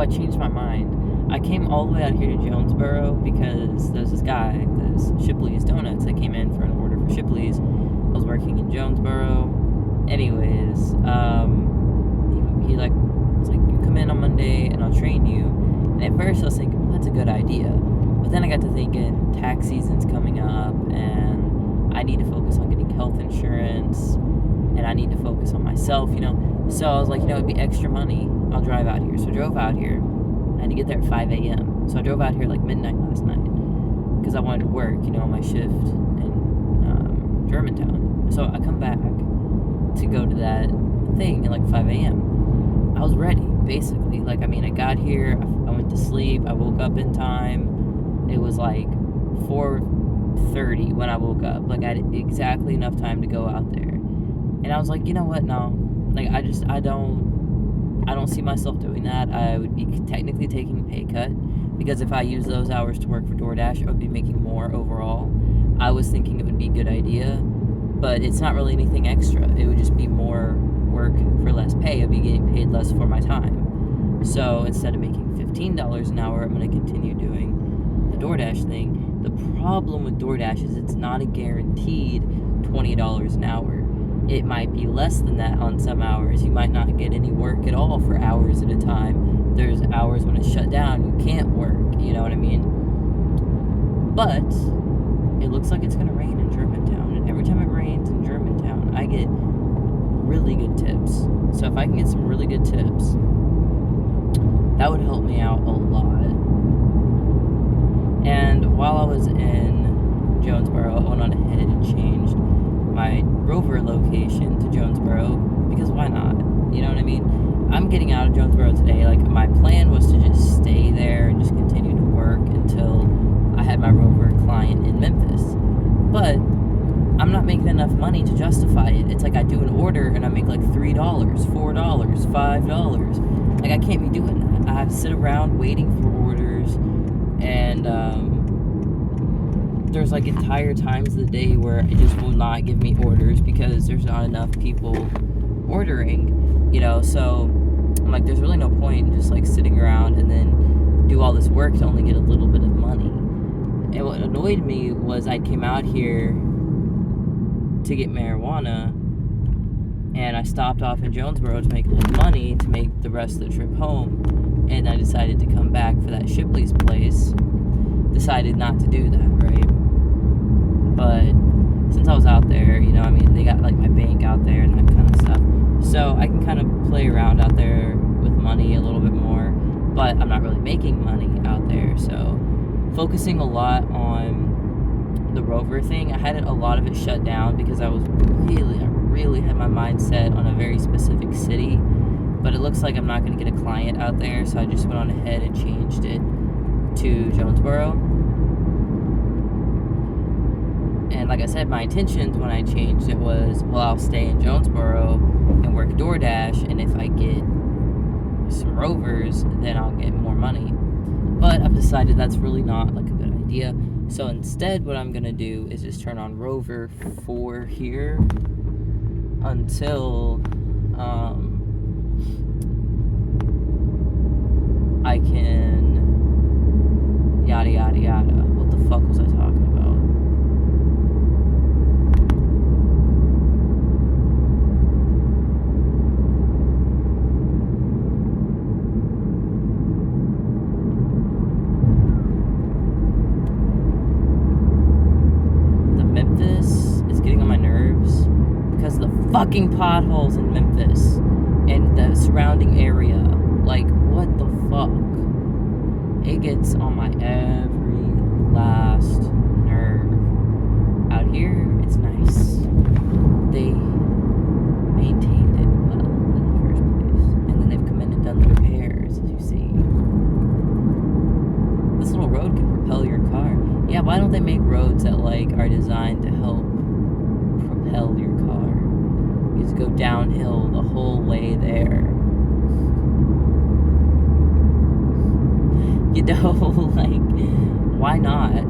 I changed my mind. I came all the way out here to Jonesboro because there's this guy, this Shipley's Donuts. I came in for an order for Shipley's. I was working in Jonesboro. Anyways, he was like, you come in on Monday and I'll train you. And at first I was thinking, well, that's a good idea. But then I got to thinking, tax season's coming up and I need to focus on getting health insurance and I need to focus on myself, So I was like, it'd be extra money. I'll drive out here. So I drove out here. I had to get there at 5 a.m. So I drove out here like midnight last night because I wanted to work, on my shift in Germantown. So I come back to go to that thing at like 5 a.m. I was ready, basically. I got here, I went to sleep, I woke up in time. It was like 4:30 when I woke up. I had exactly enough time to go out there. And I was like, you know what? No. I don't see myself doing that. I would be technically taking a pay cut because if I use those hours to work for DoorDash, I would be making more overall. I was thinking it would be a good idea, but it's not really anything extra. It would just be more work for less pay. I'd be getting paid less for my time. So instead of making $15 an hour, I'm going to continue doing the DoorDash thing. The problem with DoorDash is it's not a guaranteed $20 an hour. It might be less than that on some hours. You might not get any work at all for hours at a time. There's hours when it's shut down, you can't work, you know what I mean? But it looks like it's going to rain in Germantown. And every time it rains in Germantown, I get really good tips. So if I can get some really good tips, that would help me out a lot. And while I was in Jonesboro, I went on ahead and changed my Rover location to Jonesboro because why not? You know what I mean? I'm getting out of Jonesboro today. My plan was to just stay there and just continue to work until I had my Rover client in Memphis. But I'm not making enough money to justify it. It's like I do an order and I make like $3, $4, $5. I can't be doing that. I have to sit around waiting for orders and there's entire times of the day where it just will not give me orders because there's not enough people ordering, so I'm like, there's really no point in just sitting around and then do all this work to only get a little bit of money. And what annoyed me was I came out here to get marijuana and I stopped off in Jonesboro to make a little money to make the rest of the trip home, and I decided to come back for that Shipley's place. Decided not to do that, right? But since I was out there, they got my bank out there and that kind of stuff. So I can kind of play around out there with money a little bit more, but I'm not really making money out there. So focusing a lot on the Rover thing, I had a lot of it shut down because I really had my mind set on a very specific city. But it looks like I'm not going to get a client out there, so I just went on ahead and changed it to Jonesboro. And like I said, my intentions when I changed it was, I'll stay in Jonesboro and work DoorDash, and if I get some Rovers, then I'll get more money. But I've decided that's really not a good idea. So instead, what I'm going to do is just turn on Rover for here until I can yada yada yada. What the fuck was I talking about? The Memphis is getting on my nerves because of the fucking potholes in Memphis and the surrounding area. What the fuck? It gets on my every last nerve. Out here, it's nice. They maintained it well in the first place. And then they've come in and done the repairs, as you see. This little road can propel your car. Yeah, why don't they make roads that, are designed to help propel your car? You just go downhill the whole way there. Why not?